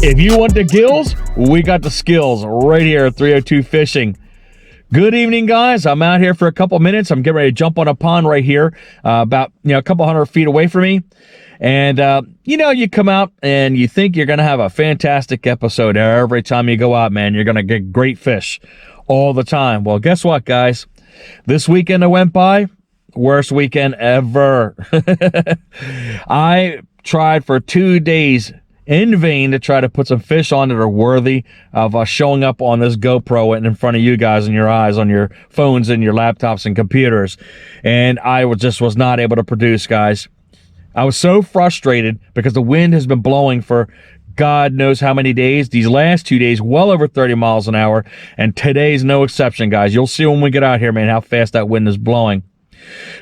If you want the gills, we got the skills right here at 302 Fishing. Good evening, guys. I'm out here for a couple minutes. I'm getting ready to jump on a pond right here, about a couple 100 feet away from me. And you come out and you think you're gonna have a fantastic episode every time you go out, man. You're gonna get great fish all the time. Well, guess what, guys? This weekend that went by, worst weekend ever. I tried for 2 days in vain to try to put some fish on that are worthy of showing up on this GoPro and in front of you guys and your eyes on your phones and your laptops and computers. And I was not able to produce, guys. I was so frustrated because the wind has been blowing for God knows how many days. These last 2 days, well over 30 miles an hour. And today's no exception, guys. You'll see when we get out here, man, how fast that wind is blowing.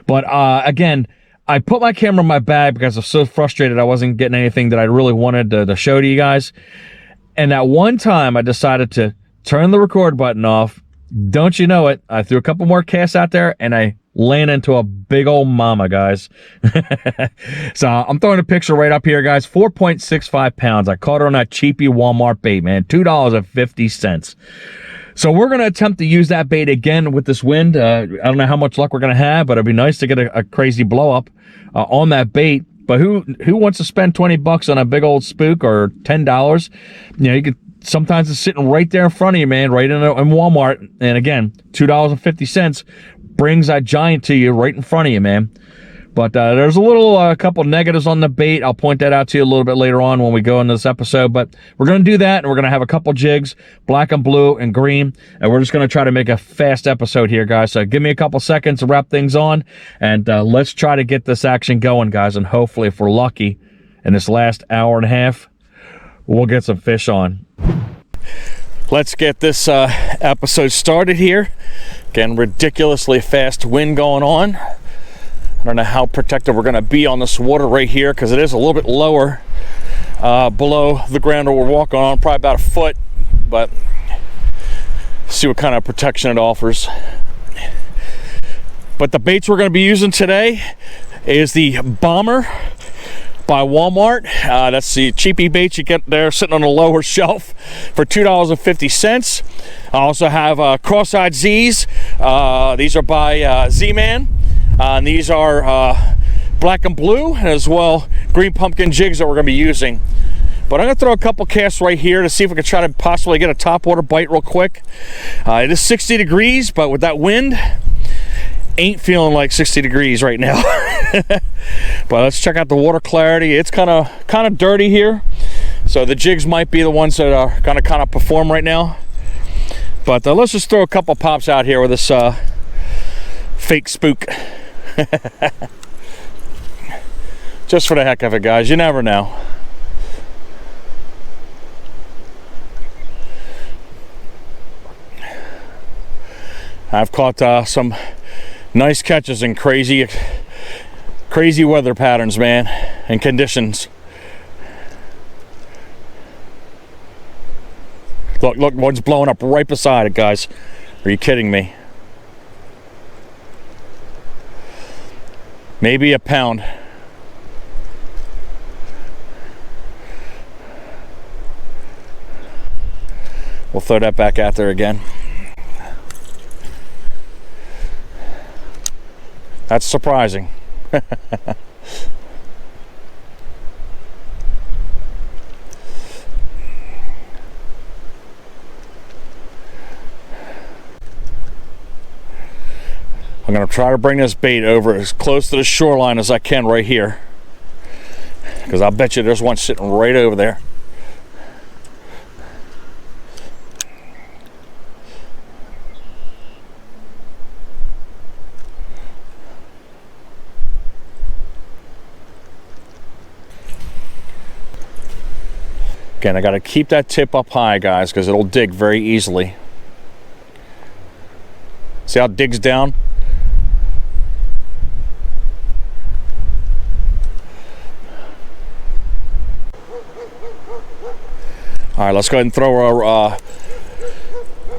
But again, I put my camera in my bag because I was so frustrated I wasn't getting anything that I really wanted to show to you guys. And at one time, I decided to turn the record button off. Don't you know it, I threw a couple more casts out there, and I landed into a big old mama, guys. So I'm throwing a picture right up here, guys. 4.65 pounds. I caught her on that cheapy Walmart bait, man. $2.50. So we're going to attempt to use that bait again with this wind. I don't know how much luck we're going to have, but it'd be nice to get a crazy blow up on that bait. But who wants to spend 20 bucks on a big old spook or $10? You could, sometimes it's sitting right there in front of you, man, right in Walmart. And again, $2.50 brings that giant to you right in front of you, man. But there's a couple negatives on the bait. I'll point that out to you a little bit later on when we go into this episode. But we're going to do that, and we're going to have a couple jigs, black and blue and green. And we're just going to try to make a fast episode here, guys. So give me a couple seconds to wrap things on, and let's try to get this action going, guys. And hopefully, if we're lucky, in this last hour and a half, we'll get some fish on. Let's get this episode started here. Again, ridiculously fast wind going on. I don't know how protected we're going to be on this water right here because it is a little bit lower below the ground that we're walking on, probably about a foot, but see what kind of protection it offers. But the baits we're going to be using today is the Bomber by Walmart. That's the cheapy bait you get there sitting on a lower shelf for $2.50. I also have CrossEyeZ. These are by ZMan. And these are black and blue, as well green pumpkin jigs that we're going to be using. But I'm going to throw a couple casts right here to see if we can try to possibly get a topwater bite real quick. It is 60 degrees, but with that wind, ain't feeling like 60 degrees right now. But let's check out the water clarity. It's kind of dirty here, so the jigs might be the ones that are going to kind of perform right now. But let's just throw a couple pops out here with this fake spook. Just for the heck of it, guys. You never know. I've caught some nice catches in crazy weather patterns, man, and conditions. Look, one's blowing up right beside it, guys. Are you kidding me? Maybe a pound. We'll throw that back out there again. That's surprising. I'm going to try to bring this bait over as close to the shoreline as I can right here, because I'll bet you there's one sitting right over there. Again, I got to keep that tip up high, guys, because it'll dig very easily. See how it digs down? All right, let's go ahead and throw our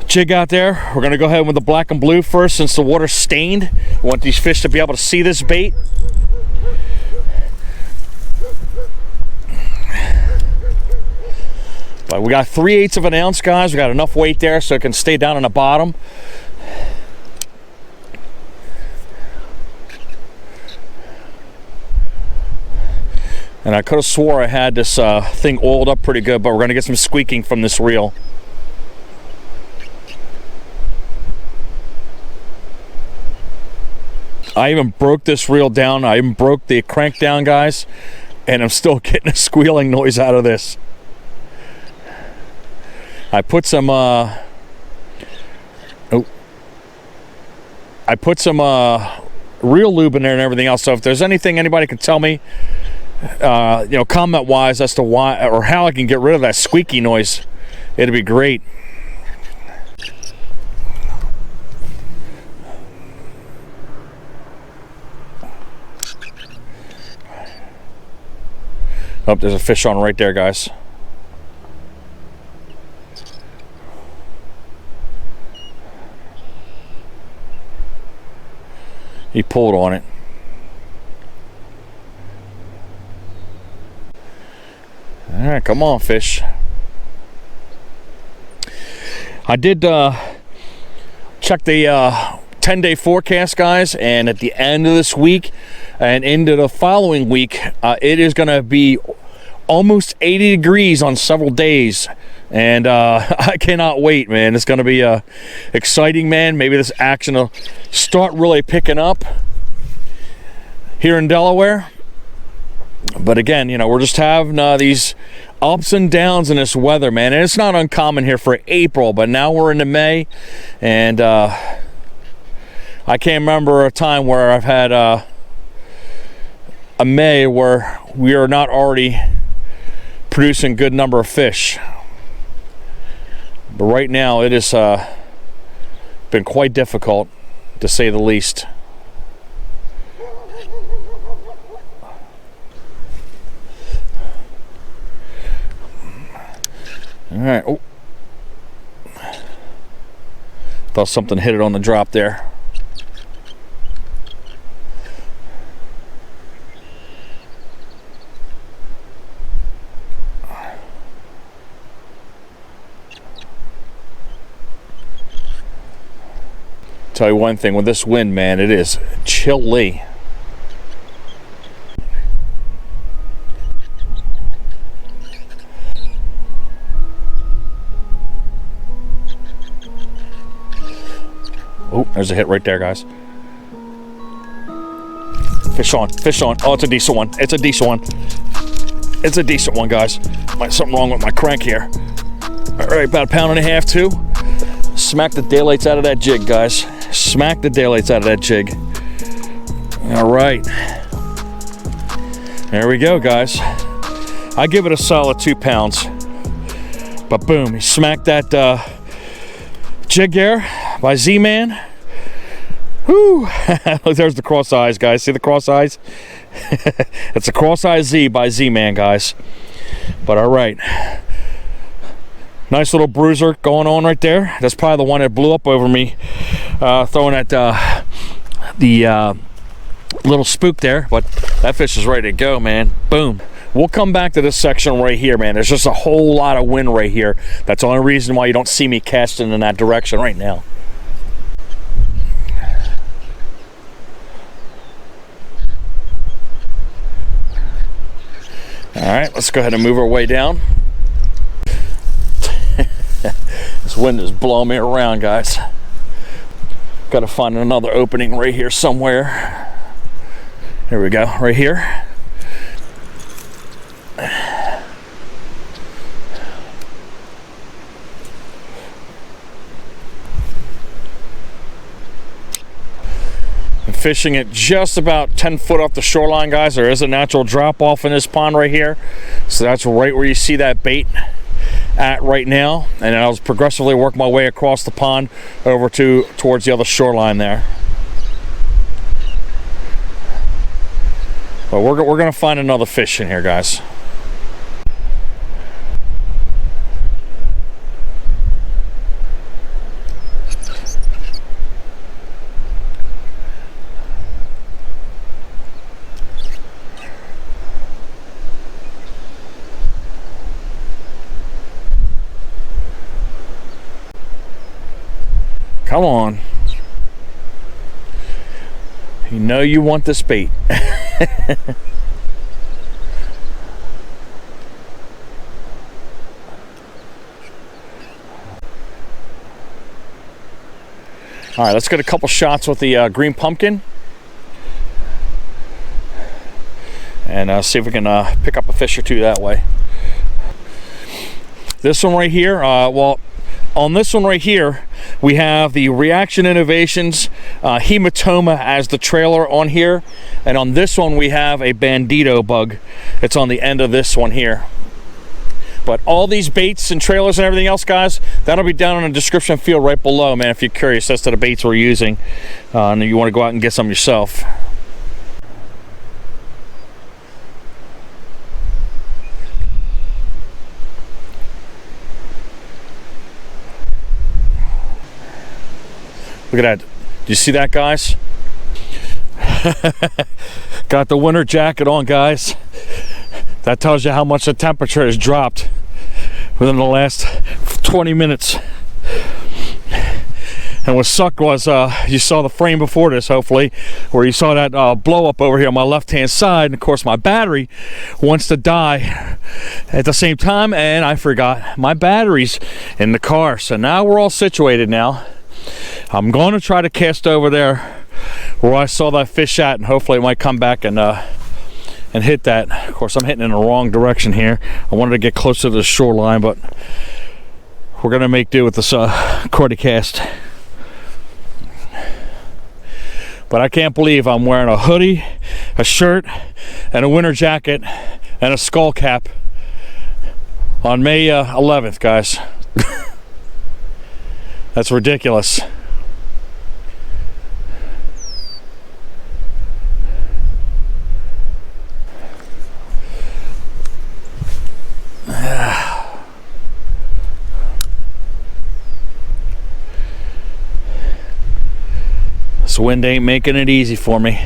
jig out there. We're going to go ahead with the black and blue first, since the water's stained. We want these fish to be able to see this bait. But we got 3/8 of an ounce, guys. We got enough weight there so it can stay down on the bottom. And I could have swore I had this thing oiled up pretty good, but we're going to get some squeaking from this reel. I even broke this reel down. I even broke the crank down, guys, and I'm still getting a squealing noise out of this. I put some reel lube in there and everything else. So if there's anything anybody can tell me, you know, comment wise as to why or how I can get rid of that squeaky noise, it'd be great. Oh, there's a fish on right there, guys. He pulled on it. All right, come on, fish. I did check the 10-day forecast, guys, and at the end of this week and into the following week, it is going to be almost 80 degrees on several days, and I cannot wait, man. It's going to be exciting, man. Maybe this action will start really picking up here in Delaware. But again, you know, we're just having these ups and downs in this weather, man. And it's not uncommon here for April, but now we're into May, and I can't remember a time where I've had a May where we are not already producing a good number of fish. But right now it has been quite difficult, to say the least. All right. Oh, thought something hit it on the drop there. Tell you one thing, with this wind, man, it is chilly. Oh, there's a hit right there, guys. Fish on, fish on. Oh, it's a decent one. It's a decent one. It's a decent one, guys. Something wrong with my crank here. All right, about 1.5 pounds too. Smack the daylights out of that jig, guys. Smack the daylights out of that jig. All right. There we go, guys. I give it a solid 2 pounds. But boom, he smacked that jig there by ZMan. Whoo! There's the CrossEyeZ, guys. See the CrossEyeZ? It's a CrossEyeZ by ZMan, guys. But all right. Nice little bruiser going on right there. That's probably the one that blew up over me, throwing at the little spook there. But that fish is ready to go, man. Boom. We'll come back to this section right here, man. There's just a whole lot of wind right here. That's the only reason why you don't see me casting in that direction right now. All right, let's go ahead and move our way down. This wind is blowing me around, guys. Got to find another opening right here somewhere. Here we go, right here. I'm fishing at just about 10 foot off the shoreline, guys. There is a natural drop off in this pond right here. So that's right where you see that bait at right now, and I'll progressively work my way across the pond over towards the other shoreline there. But we're gonna find another fish in here, guys. Come on. You know you want this bait. All right, let's get a couple shots with the green pumpkin. And see if we can pick up a fish or two that way. This one right here, well, on this one right here, we have the Reaction Innovations Hematoma as the trailer on here. And on this one, we have a bandito bug. It's on the end of this one here. But all these baits and trailers and everything else, guys, that'll be down in the description field right below, man, if you're curious as to the baits we're using and you want to go out and get some yourself. Look at that. Do you see that, guys? Got the winter jacket on, guys. That tells you how much the temperature has dropped within the last 20 minutes. And what sucked was, you saw the frame before this, hopefully, where you saw that blow up over here on my left-hand side. And of course, my battery wants to die at the same time, and I forgot my batteries in the car. So now we're all situated now. I'm going to try to cast over there where I saw that fish at, and hopefully it might come back and hit that. Of course, I'm hitting in the wrong direction here. I wanted to get closer to the shoreline, but we're going to make do with this quality cast. But I can't believe I'm wearing a hoodie, a shirt, and a winter jacket, and a skull cap on May 11th, guys. That's ridiculous. This wind ain't making it easy for me.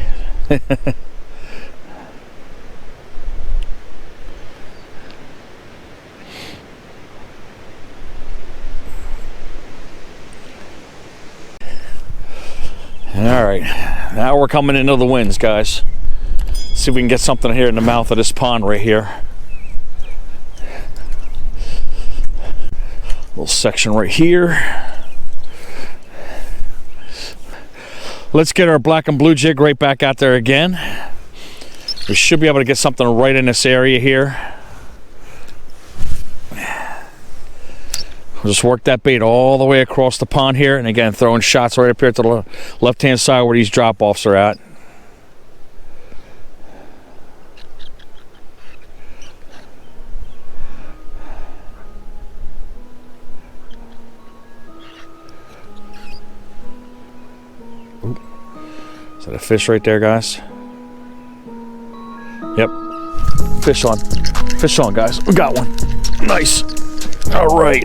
Alright, now we're coming into the winds, guys. See if we can get something here in the mouth of this pond right here. Little section right here. Let's get our black and blue jig right back out there again. We should be able to get something right in this area here. We'll just work that bait all the way across the pond here, and again, throwing shots right up here to the left-hand side where these drop-offs are at. Ooh. Is that a fish right there, guys? Yep. Fish on. Fish on, guys. We got one. Nice. All right.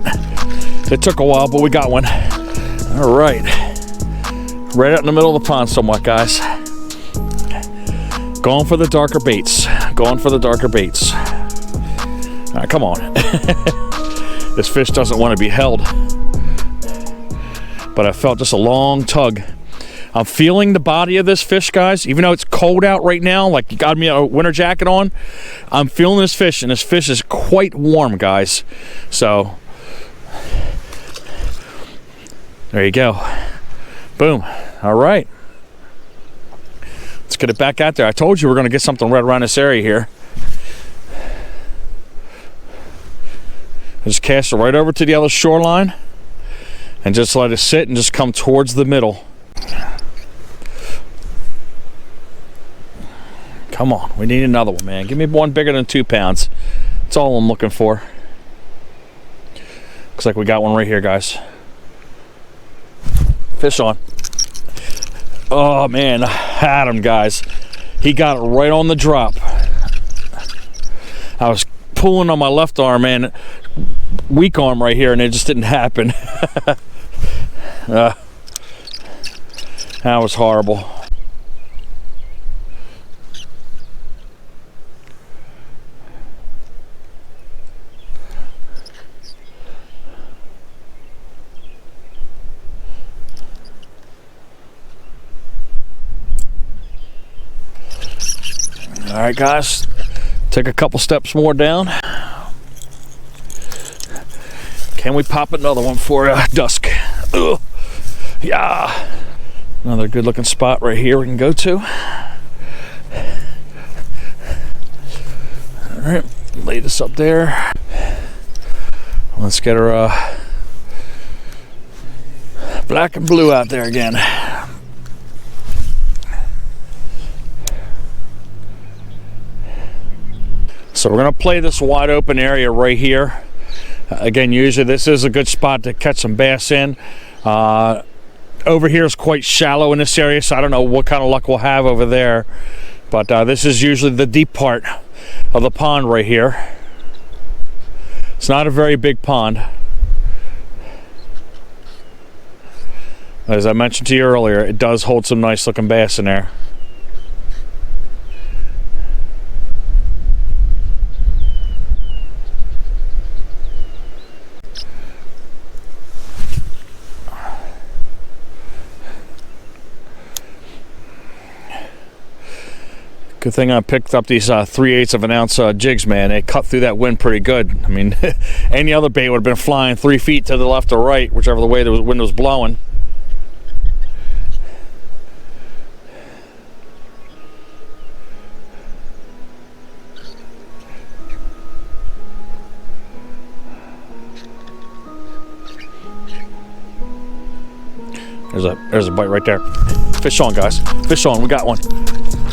It took a while, but we got one. All right. Right out in the middle of the pond somewhat, guys. Going for the darker baits. Going for the darker baits. All right, come on. This fish doesn't want to be held. But I felt just a long tug. I'm feeling the body of this fish, guys. Even though it's cold out right now, like you got me a winter jacket on, I'm feeling this fish, and this fish is quite warm, guys. So, there you go. Boom. All right. Let's get it back out there. I told you we're going to get something right around this area here. Just cast it right over to the other shoreline and just let it sit and just come towards the middle. Come on, we need another one, man. Give me one bigger than 2 pounds. That's all I'm looking for. Looks like we got one right here, guys. Fish on. Oh man, I had him, guys. He got it right on the drop. I was pulling on my left arm, man, weak arm right here, and it just didn't happen. That was horrible. All right, guys, take a couple steps more down. Can we pop another one for dusk? Ugh. Yeah. Another good looking spot right here we can go to. All right, lay this up there. Let's get our black and blue out there again. So we're gonna play this wide open area right here. Again, usually this is a good spot to catch some bass in. Over here is quite shallow in this area, so I don't know what kind of luck we'll have over there. But this is usually the deep part of the pond right here. It's not a very big pond. As I mentioned to you earlier, it does hold some nice looking bass in there. Good thing I picked up these 3/8 of an ounce jigs, man. They cut through that wind pretty good. I mean, any other bait would have been flying 3 feet to the left or right, whichever the way the wind was blowing. There's a bite right there. Fish on, guys. Fish on. We got one.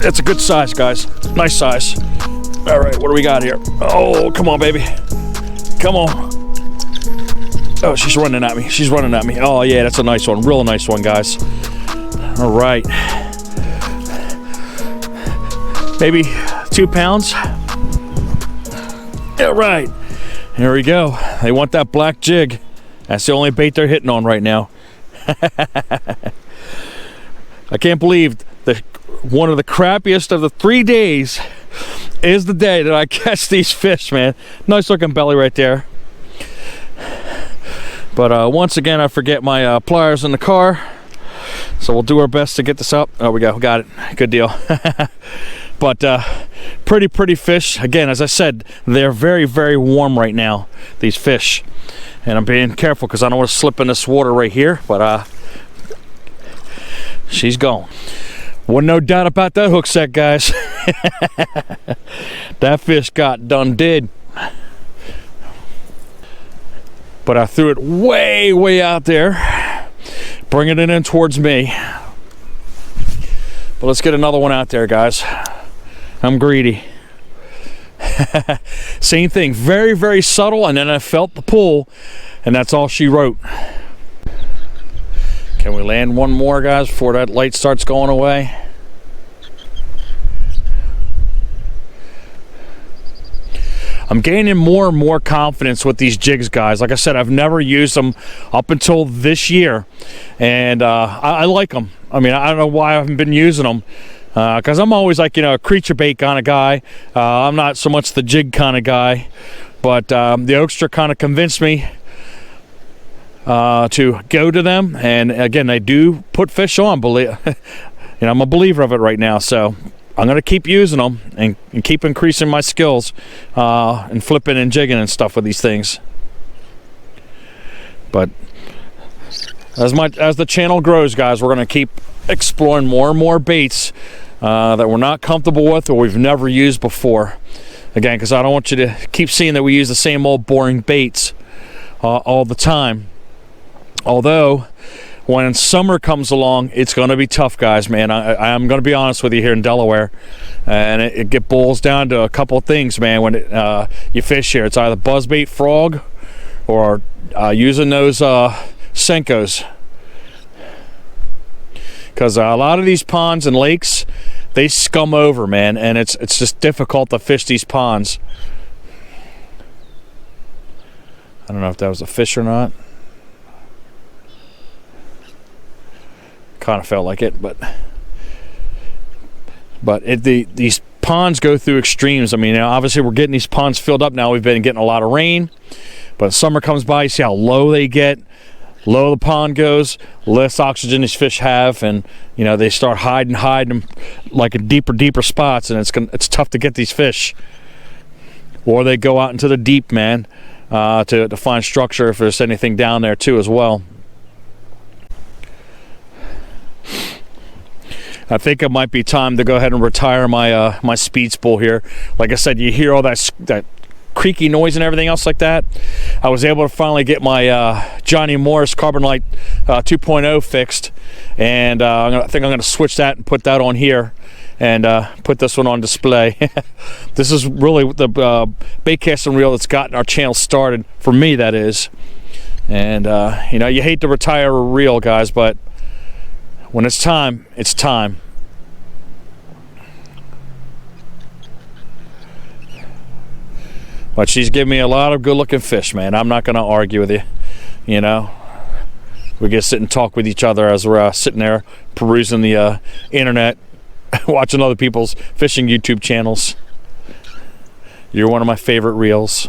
That's a good size, guys. Nice size. All right, what do we got here? Oh, come on, baby. Come on. Oh, she's running at me. She's running at me. Oh, yeah, that's a nice one. Real nice one, guys. All right. Maybe 2 pounds. All right. Here we go. They want that black jig. That's the only bait they're hitting on right now. I can't believe that one of the crappiest of the 3 days is the day that I catch these fish, man. Nice looking belly right there. But once again, I forget my pliers in the car. So we'll do our best to get this up. Oh, we got it. Good deal. But pretty fish. Again, as I said, they're very, very warm right now, these fish. And I'm being careful because I don't want to slip in this water right here. But she's gone. Wasn't no doubt about that hook set, guys. That fish got done did. But I threw it way, way out there, bringing it in towards me. But let's get another one out there, guys. I'm greedy. Same thing, very, very subtle, and then I felt the pull, and that's all she wrote. Can we land one more, guys, before that light starts going away? I'm gaining more and more confidence with these jigs, guys. Like I said, I've never used them up until this year, and I like them. I mean, I don't know why I haven't been using them. Because I'm always like, you know, a creature bait kind of guy. I'm not so much the jig kind of guy. But the Oakster kind of convinced me to go to them. And again, they do put fish on. You know, I'm a believer of it right now. So I'm going to keep using them and keep increasing my skills and flipping and jigging and stuff with these things. But as the channel grows, guys, we're going to keep exploring more and more baits that we're not comfortable with or we've never used before. Again, because I don't want you to keep seeing that we use the same old boring baits all the time. Although, when summer comes along, it's going to be tough, guys, man. I'm going to be honest with you here in Delaware. And it boils down to a couple of things, man, when you fish here. It's either buzzbait frog or using those Senkos. Because a lot of these ponds and lakes, they scum over, man, and it's just difficult to fish these ponds. I don't know if that was a fish or not. Kind of felt like it, but these ponds go through extremes. I mean, obviously we're getting these ponds filled up now. We've been getting a lot of rain, but summer comes by, you see how low they get. lower the pond goes, less oxygen these fish have, and you know, they start hiding like in deeper spots, and it's tough to get these fish. Or they go out into the deep, man, to find structure if there's anything down there too as well. I think it might be time to go ahead and retire my my speed spool here. Like I said, you hear all that creaky noise and everything else like that. I was able to finally get my Johnny Morris Carbon Light 2.0 fixed, and I think I'm going to switch that and put that on here, and put this one on display. This is really the bait casting reel that's gotten our channel started, for me that is. And you know, you hate to retire a reel, guys, but when it's time, it's time. But she's giving me a lot of good looking fish, man. I'm not going to argue with you. You know, we get to sit and talk with each other as we're sitting there perusing the internet, watching other people's fishing YouTube channels. You're one of my favorite reels.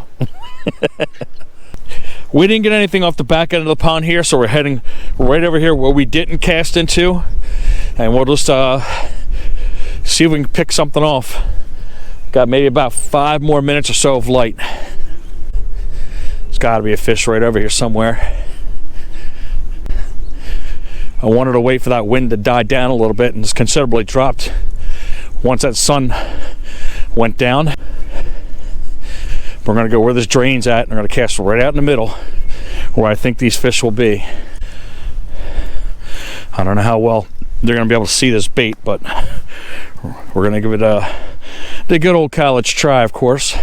We didn't get anything off the back end of the pond here, so we're heading right over here where we didn't cast into, and we'll just see if we can pick something off. Got maybe about 5 more minutes or so of light. There's got to be a fish right over here somewhere. I wanted to wait for that wind to die down a little bit, and it's considerably dropped once that sun went down. We're going to go where this drain's at, and we're going to cast right out in the middle where I think these fish will be. I don't know how well they're going to be able to see this bait, but we're going to give it the good old college try, of course.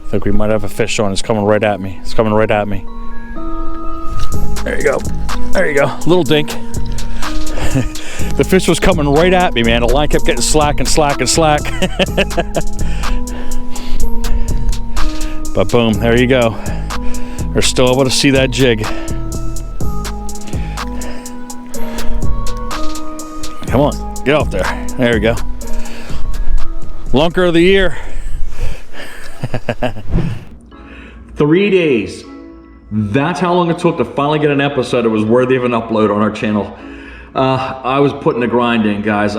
I think we might have a fish on. It's coming right at me. It's coming right at me. There you go. There you go. Little dink. The fish was coming right at me, man. The line kept getting slack and slack and slack. But boom, there you go. We're still able to see that jig. Come on, get off there. There we go. Lunker of the year. 3 days. That's how long it took to finally get an episode that was worthy of an upload on our channel. I was putting the grind in, guys.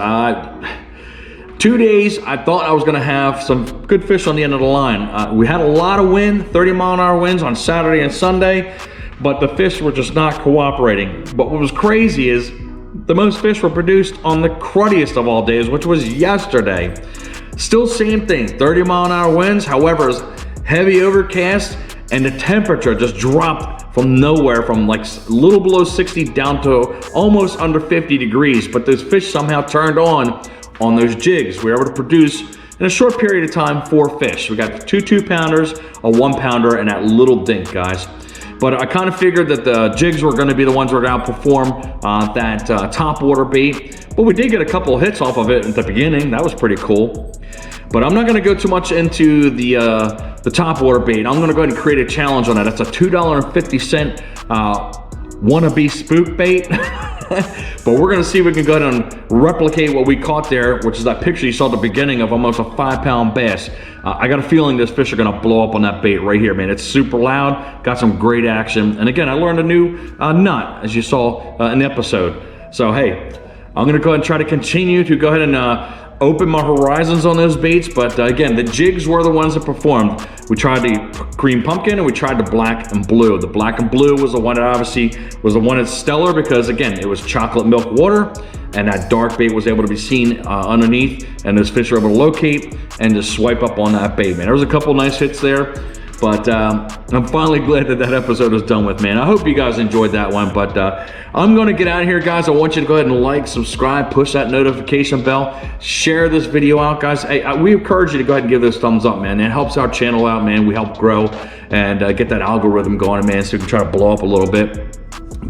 2 days, I thought I was going to have some good fish on the end of the line. We had a lot of wind, 30-mile-an-hour winds on Saturday and Sunday, but the fish were just not cooperating. But what was crazy is the most fish were produced on the cruddiest of all days, which was yesterday. Still same thing, 30-mile-an-hour winds. However, it was heavy overcast, and the temperature just dropped from nowhere, from like a little below 60 down to almost under 50 degrees. But those fish somehow turned on those jigs. We were able to produce in a short period of time 4 fish. We got 2 2-pounders, a 1-pounder, and that little dink, guys. But I kind of figured that the jigs were going to be the ones that were going to outperform that topwater bait. But we did get a couple of hits off of it at the beginning. That was pretty cool. But I'm not going to go too much into the topwater bait. I'm going to go ahead and create a challenge on that. That's a $2.50 wannabe spook bait. But we're going to see if we can go ahead and replicate what we caught there, which is that picture you saw at the beginning of almost a 5-pound bass. I got a feeling this fish are going to blow up on that bait right here, man. It's super loud, got some great action. And again, I learned a new nut, as you saw in the episode. So, hey, I'm going to go ahead and try to continue to go ahead and open my horizons on those baits. But again, the jigs were the ones that performed. We tried the green pumpkin and we tried the black and blue. The black and blue was the one that obviously was the one that's stellar, because again, it was chocolate milk water, and that dark bait was able to be seen underneath, and those fish were able to locate and just swipe up on that bait, man. There was a couple nice hits there. But I'm finally glad that that episode is done with, man. I hope you guys enjoyed that one. But I'm going to get out of here, guys. I want you to go ahead and like, subscribe, push that notification bell, share this video out, guys. Hey, we encourage you to go ahead and give this thumbs up, man. It helps our channel out, man. We help grow and get that algorithm going, man, so we can try to blow up a little bit.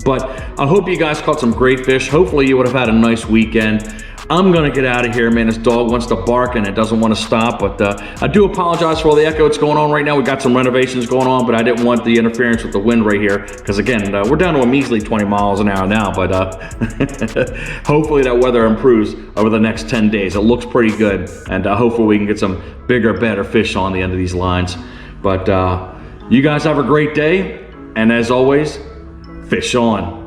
But I hope you guys caught some great fish. Hopefully you would have had a nice weekend. I'm gonna get out of here, man. This dog wants to bark and it doesn't want to stop, but I do apologize for all the echo that's going on right now. We got some renovations going on, but I didn't want the interference with the wind right here, because again, we're down to a measly 20 miles an hour now, but hopefully that weather improves over the next 10 days. It looks pretty good, and hopefully we can get some bigger, better fish on the end of these lines. But you guys have a great day, and as always, fish on.